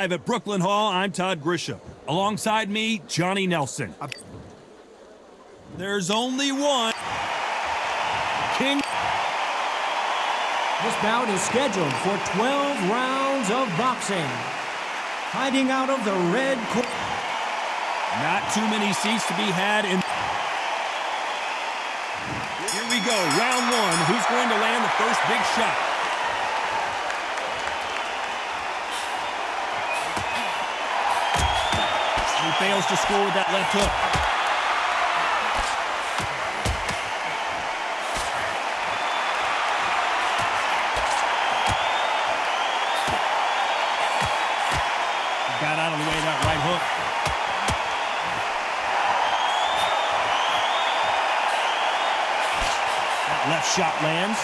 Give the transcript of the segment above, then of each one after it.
Live at Brooklyn Hall, I'm Todd Grisham. Alongside me, Johnny Nelson. There's only one. King. This bout is scheduled for 12 rounds of boxing. Fighting out of the red corner. Not too many seats to be had in. Here we go, round one. Who's going to land the first big shot? He fails to score with that left hook. Got out of the way of that right hook. That left shot lands.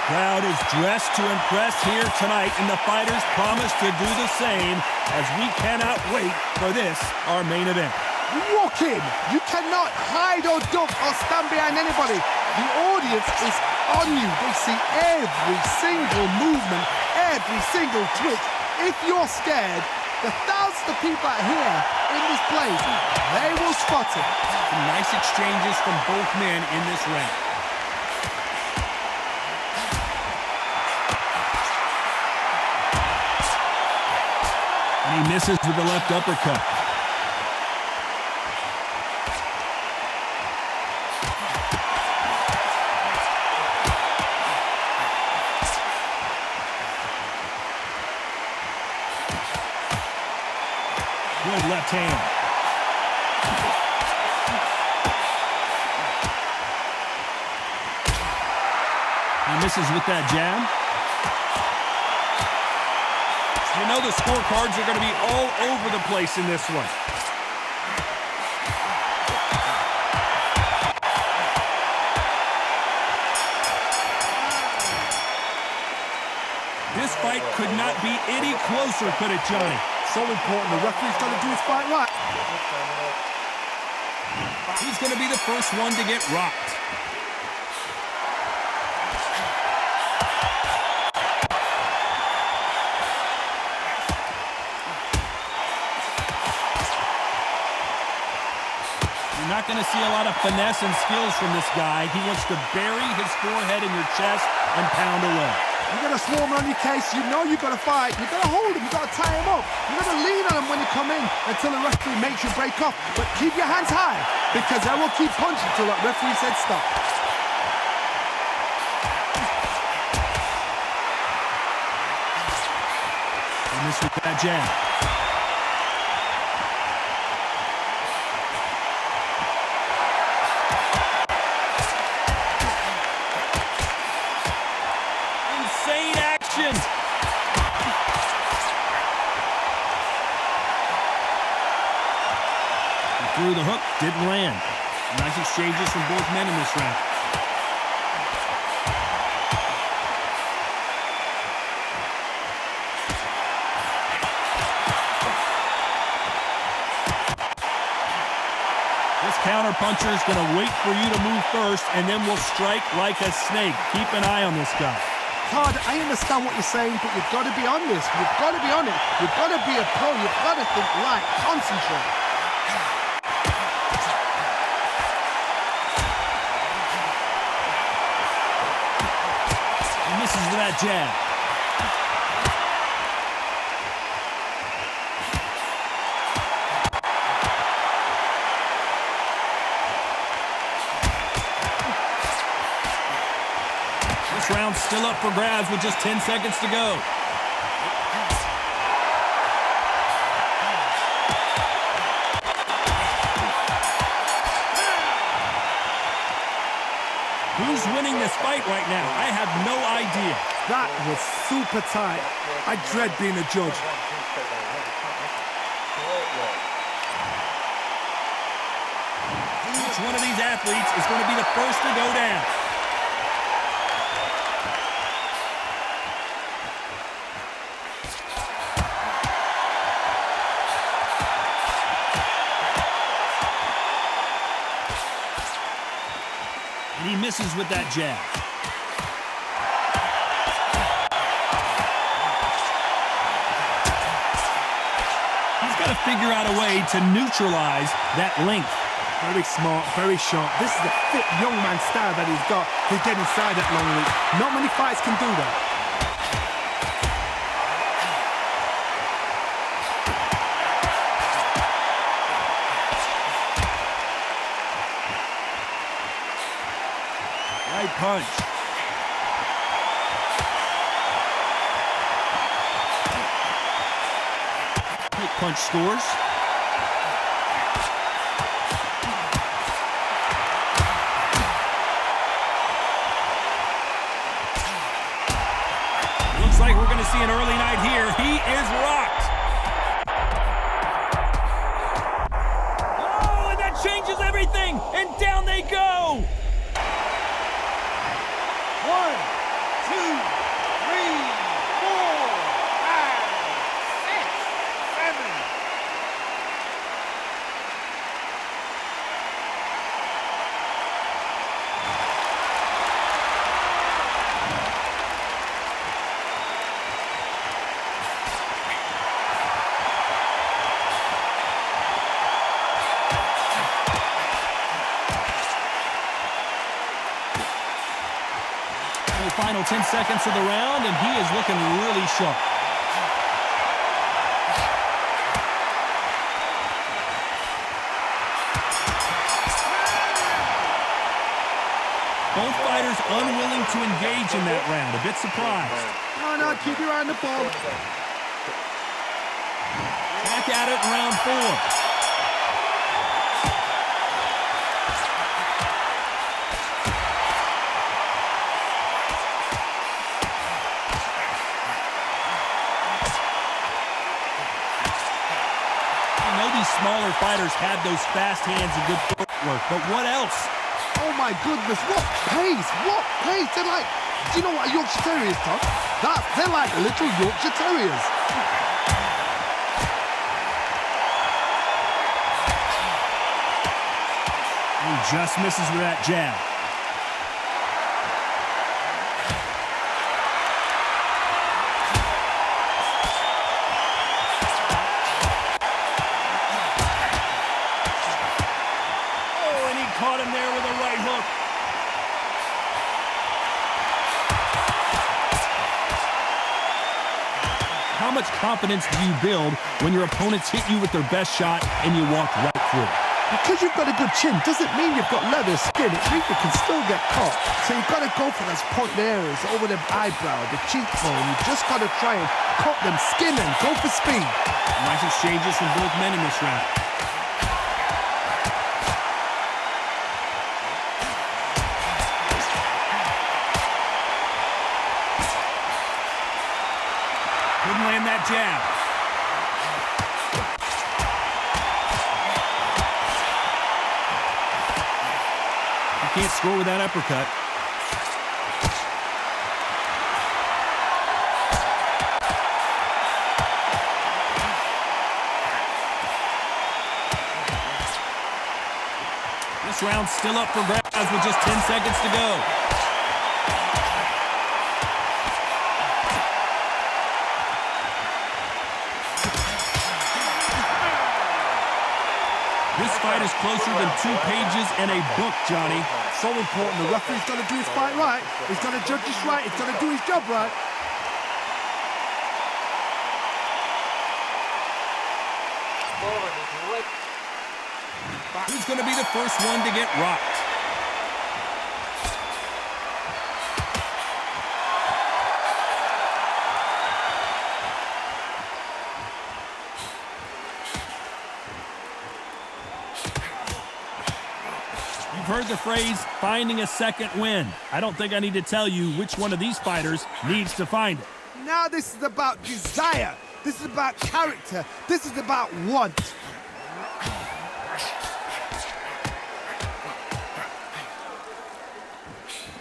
Crowd is dressed to impress here tonight, and the fighters promise to do the same as we cannot wait for this, our main event. You walk in, you cannot hide or duck or stand behind anybody. The audience is on you. They see every single movement, every single twitch. If you're scared, the thousands of people out here in this place, they will spot it. Some nice exchanges from both men in this round. And he misses with the left uppercut. Good left hand. He misses with that jab. You know the scorecards are going to be all over the place in this one. This fight could not be any closer, could it, Johnny? So important. The referee's got to do his fight right. He's going to be the first one to get rocked. You're not going to see a lot of finesse and skills from this guy. He wants to bury his forehead in your chest and pound away. You're going to swarm on your case. You know you've got to fight. You've got to hold him. You've got to tie him up. You've got to lean on him when you come in until the referee makes you break off. But keep your hands high, because they will keep punching until that referee said stop. He missed with that jab. Insane action. He threw the hook, didn't land. Nice exchanges from both men in this round. This counter-puncher is going to wait for you to move first, and then will strike like a snake. Keep an eye on this guy. Todd, I understand what you're saying, but you've got to be on this. You've got to be on it. You've got to be a pro. You've got to think right. Concentrate. He misses with that jab. This round's still up for grabs with just 10 seconds to go. Who's winning this fight right now? I have no idea. That was super tight. I dread being a judge. Each one of these athletes is going to be the first to go down. He misses with that jab. He's got to figure out a way to neutralize that length. Very smart, very sharp. This is a fit young man style that he's got to get inside that long reach. Not many fights can do that. Right punch. Right punch scores. Looks like we're going to see an early night here. He is rocked. Oh, and that changes everything. And down they go. 1, 2, 3, 4, 5, 6, 7. Final 10 seconds of the round, and he is looking really sharp. Both fighters unwilling to engage in that round. A bit surprised. No, keep your eye on the ball. Back at it in round 4. Smaller fighters have those fast hands and good footwork, but what else? Oh my goodness, what pace, what pace. They're like, do you know what a Yorkshire Terrier is, Todd? They're like little Yorkshire Terriers. He just misses with that jab. Caught him there with a right hook. How much confidence do you build when your opponents hit you with their best shot and you walk right through? Because you've got a good chin doesn't mean you've got leather skin. It means you can still get caught. So you've got to go for those point areas over the eyebrow, the cheekbone. You've just got to try and cut them, skin them, go for speed. Nice exchanges from both men in this round. Couldn't land that jab. He can't score with that uppercut. This round's still up for grabs with just 10 seconds to go. This fight is closer than 2 pages in a book, Johnny. So important. The referee's got to do his fight right. He's got to judge this right. He's got to do his job right. Who's going to be the first one to get rocked? You've heard the phrase, finding a second win. I don't think I need to tell you which one of these fighters needs to find it. Now this is about desire. This is about character. This is about want.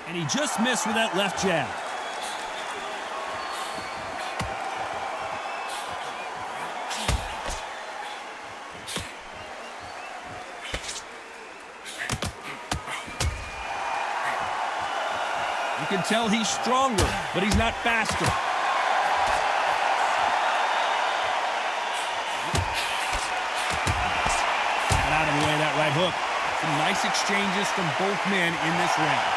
And he just missed with that left jab. You can tell he's stronger, but he's not faster. Got out of the way of that right hook. Some nice exchanges from both men in this round.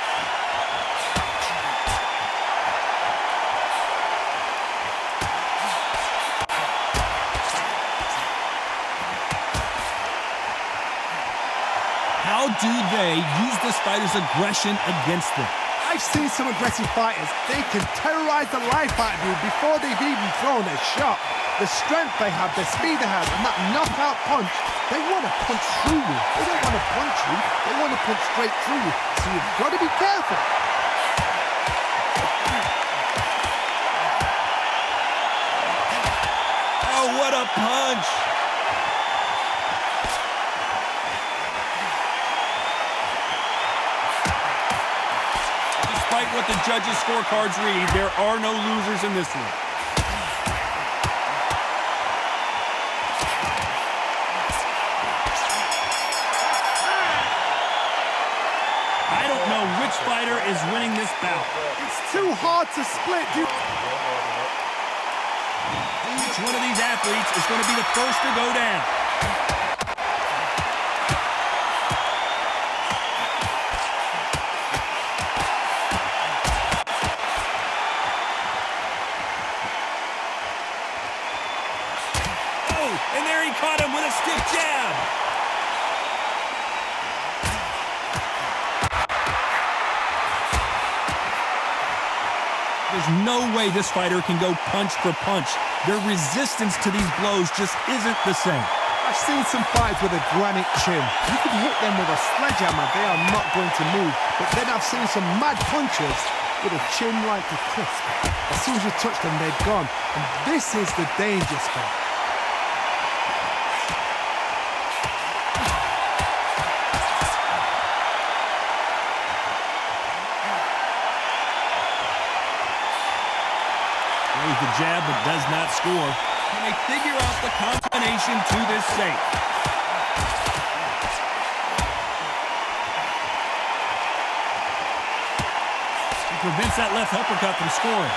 How do they use this fighter's aggression against them? I've seen some aggressive fighters. They can terrorize the life out of you before they've even thrown a shot. The strength they have, the speed they have, and that knockout punch, they want to punch through you. They don't want to punch you. They want to punch straight through you. So you've got to be careful. Oh, what a punch! Despite what the judges' scorecards read, there are no losers in this one. I don't know which fighter is winning this bout. It's too hard to split, dude. Each one of these athletes is going to be the first to go down. And there he caught him with a stiff jab. There's no way this fighter can go punch for punch. Their resistance to these blows just isn't the same. I've seen some fights with a granite chin. You can hit them with a sledgehammer, they are not going to move. But then I've seen some mad punchers with a chin like a crisp. As soon as you touch them, they're gone. And this is the danger spot. Throws the jab but does not score. Can they figure out the combination to this safe? He prevents that left uppercut from scoring.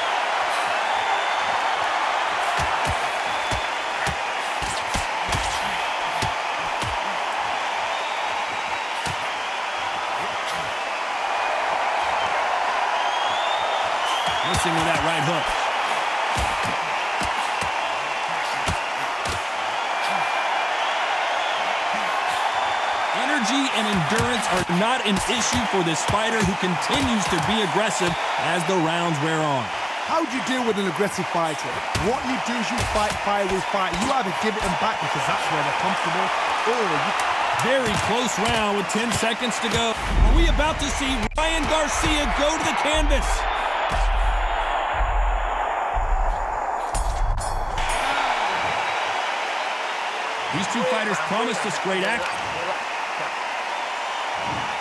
Missing with that right hook. Energy and endurance are not an issue for this fighter who continues to be aggressive as the rounds wear on. How do you deal with an aggressive fighter? What you do is you fight fire with fire. You either give it them back because that's where they're comfortable, or you... Very close round with 10 seconds to go. Are we about to see Ryan Garcia go to the canvas? These two fighters promised us great action.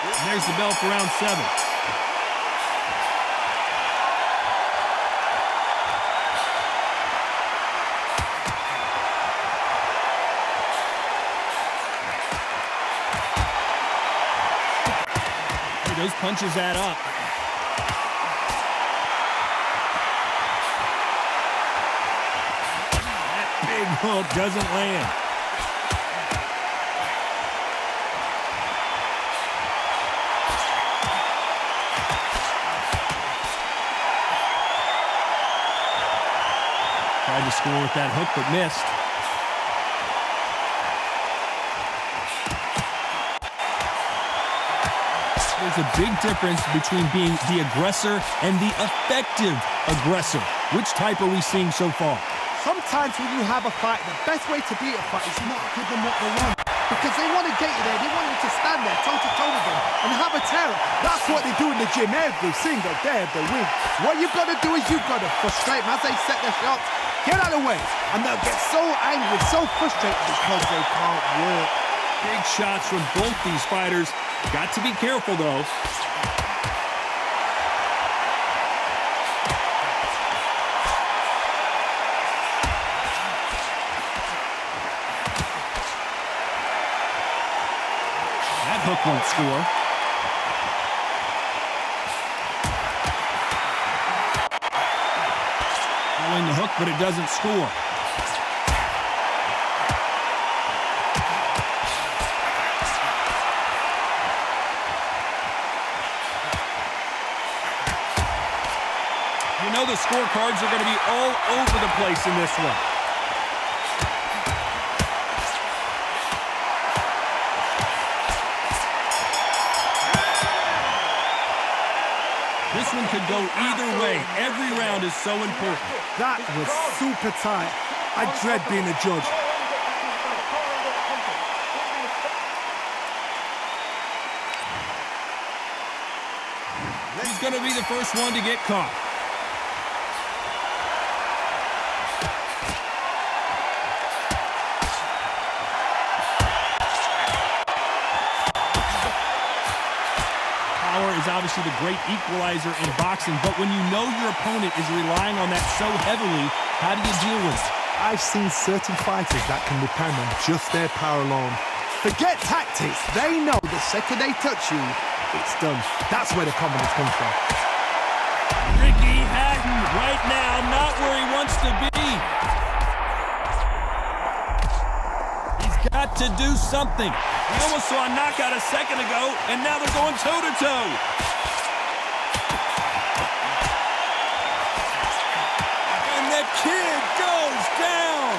And there's the bell for round 7. Hey, those punches add up. That big hook doesn't land. Tried to score with that hook, but missed. There's a big difference between being the aggressor and the effective aggressor. Which type are we seeing so far? Sometimes when you have a fight, the best way to beat a fight is not give them what they want. Because they want to get you there, they want you to stand there toe-to-toe with them and have a terror. That's what they do in the gym every single day of the week. What you've got to do is you've got to frustrate them as they set their shots. Get out of the way, and they'll get so angry, so frustrated because they can't work. Big shots from both these fighters. Got to be careful, though. That hook won't score. Following the hook, but it doesn't score. You know the scorecards are going to be all over the place in this one. This one could go either way. Every round is so important. That was super tight. I dread being a judge. He's going to be the first one to get caught. Power is obviously the great equalizer in boxing, but when you know your opponent is relying on that so heavily, how do you deal with it? I've seen certain fighters that can depend on just their power alone. Forget tactics. They know the second they touch you, it's done. That's where the confidence comes from. Ricky Hatton right now not where he wants to be. He's got to do something. We almost saw a knockout a second ago, and now they're going toe-to-toe. And the kid goes down.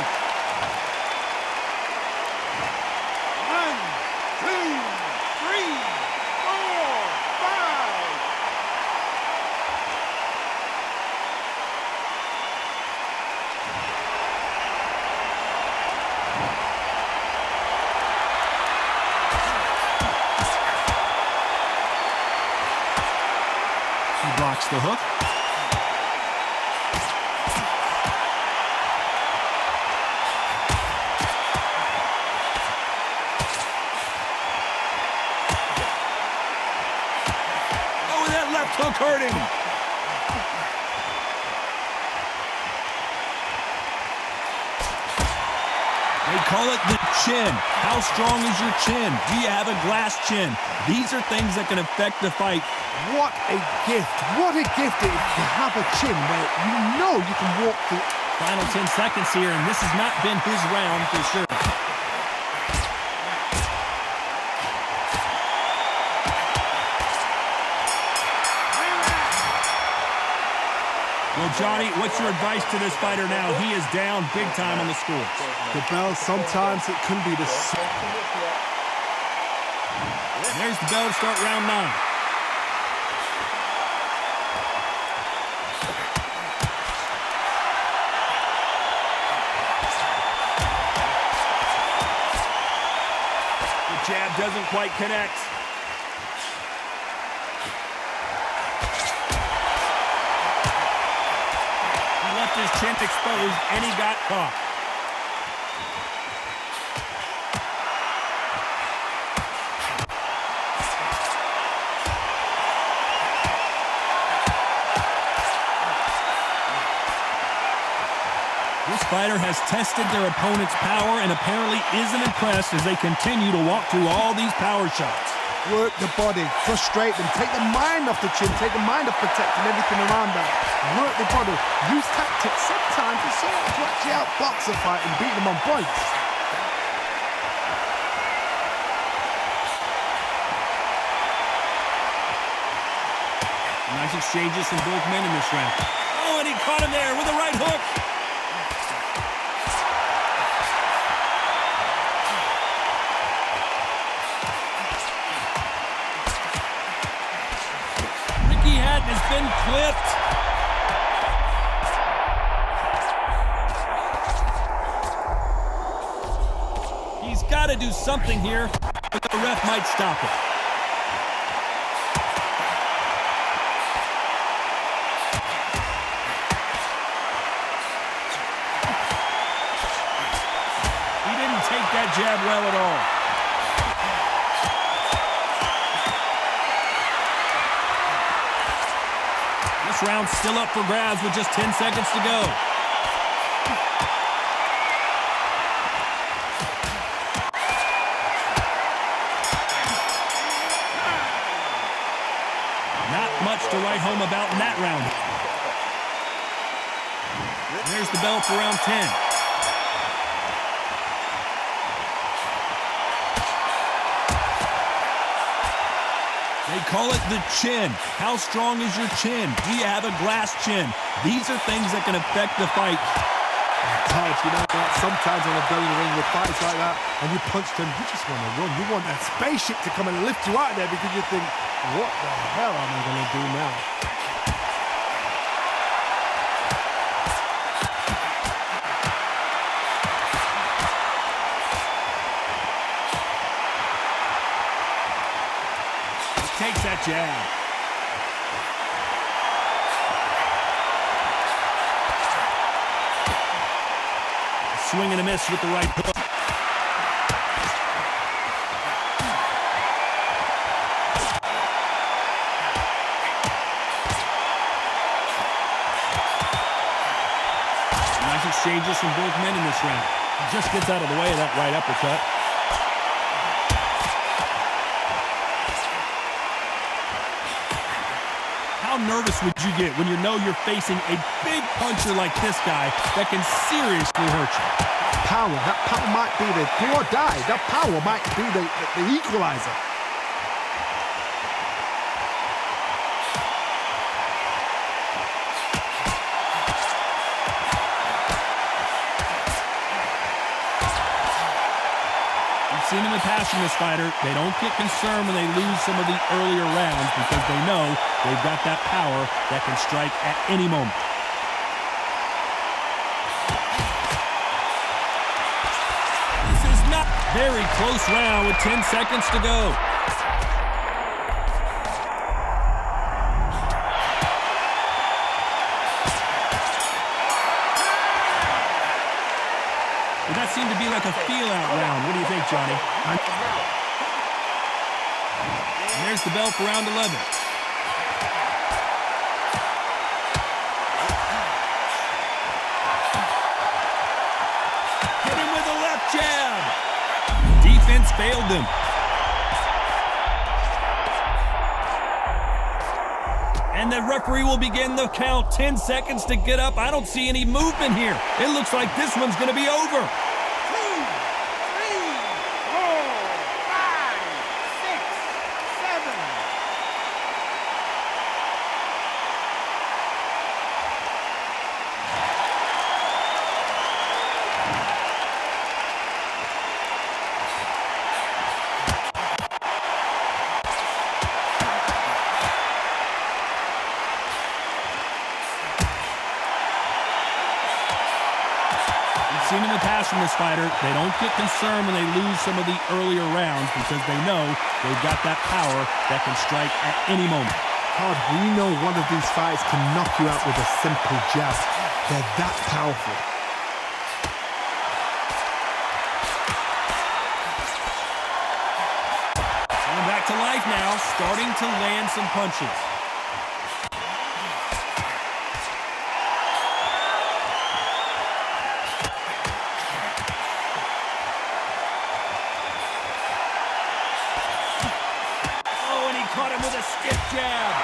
1, 2, 3, 4, 5. He blocks the hook. Oh, that left hook hurt him. They call it the chin. How strong is your chin? Do you have a glass chin? These are things that can affect the fight. What a gift. What a gift it is to have a chin where you know you can walk through. Final 10 seconds here, and this has not been his round for sure. Well, Johnny, what's your advice to this fighter now? He is down big time on the score. The bell, sometimes it can be the... There's the bell to start round 9. The jab doesn't quite connect. He left his chin exposed, and he got caught. This fighter has tested their opponent's power and apparently isn't impressed as they continue to walk through all these power shots. Work the body, frustrate them, take the mind off the chin, take the mind off protecting everything around that. Work the body, use tactics sometimes to actually outbox a fight and beat them on points. Nice exchanges from both men in this round. Oh, and he caught him there with a right hook. Ricky Hatton has been clipped. He's got to do something here, but the ref might stop it. He didn't take that jab well at all. This round's still up for grabs with just 10 seconds to go. Not much to write home about in that round. There's the bell for round 10. They call it the chin. How strong is your chin? Do you have a glass chin? These are things that can affect the fight. Todd, you know what? Sometimes when I go in the ring with fights like that and you punch them, you just want to run. You want that spaceship to come and lift you out of there because you think, what the hell am I going to do now? Takes that jab. Swing and a miss with the right hook. Nice exchanges from both men in this round. Just gets out of the way of that right uppercut. How nervous would you get when you know you're facing a big puncher like this guy that can seriously hurt you? That power might be the do or die. That power might be the equalizer. We've seen in the past from this fighter, they don't get concerned when they lose some of the earlier rounds because they know they've got that power that can strike at any moment. This is not a very close round with 10 seconds to go. Did that seem to be like a feel-out round? What do you think, Johnny? And there's the bell for round 11. Hit him with a left jab. Defense failed them. And the referee will begin the count. 10 seconds to get up. I don't see any movement here. It looks like this one's going to be over. 2, 3, 4, 5, 6, 7. Seen in the past from this fighter, they don't get concerned when they lose some of the earlier rounds because they know they've got that power that can strike at any moment. Todd, we know one of these fights can knock you out with a simple jab. They're that powerful. Coming back to life now, starting to land some punches. Caught him with a stiff jab.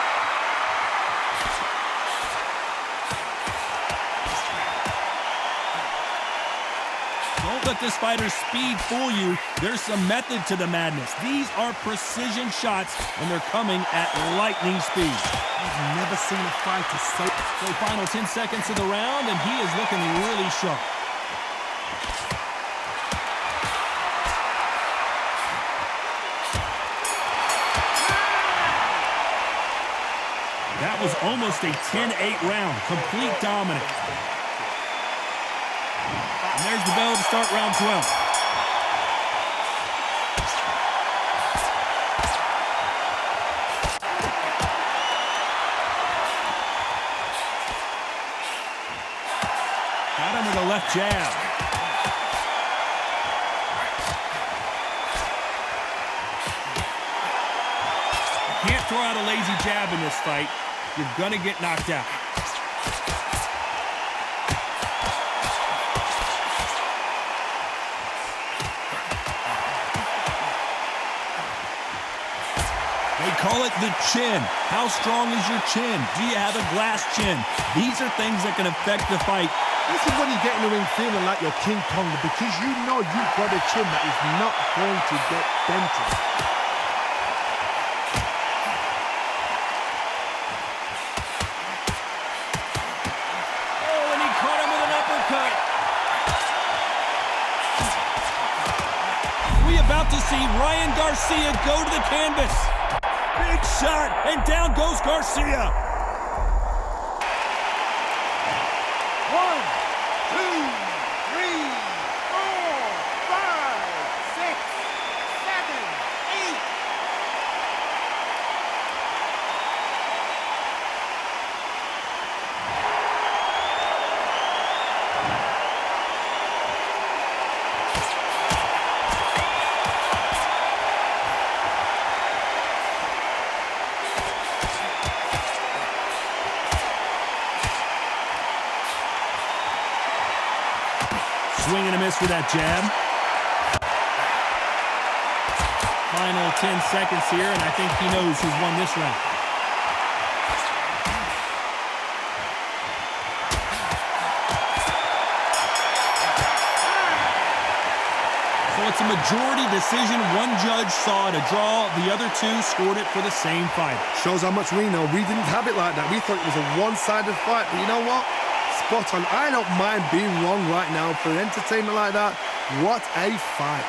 Don't let this fighter's speed fool you. There's some method to the madness. These are precision shots, and they're coming at lightning speed. I've never seen a fighter so... So final 10 seconds of the round, and he is looking really sharp. That was almost a 10-8 round, complete dominance. And there's the bell to start round 12. Got him with a left jab. You can't throw out a lazy jab in this fight. You're going to get knocked out. They call it the chin. How strong is your chin? Do you have a glass chin? These are things that can affect the fight This is when you get in the ring feeling like you're King Kong because you know you've got a chin that is not going to get dented. Oh, and he caught him with an uppercut. We about to see Ryan Garcia go to the canvas. Big shot, and down goes Garcia. 1, 2, 3, 4, 5, 6, 7, 8. Swing and a miss with that jab. Final 10 seconds here, and I think he knows who's won this round. So it's a majority decision. One judge saw it a draw. The other two scored it for the same fight. Shows how much we know. We didn't have it like that. We thought it was a one-sided fight, but you know what? Spot on. I don't mind being wrong right now for entertainment like that. What a fight.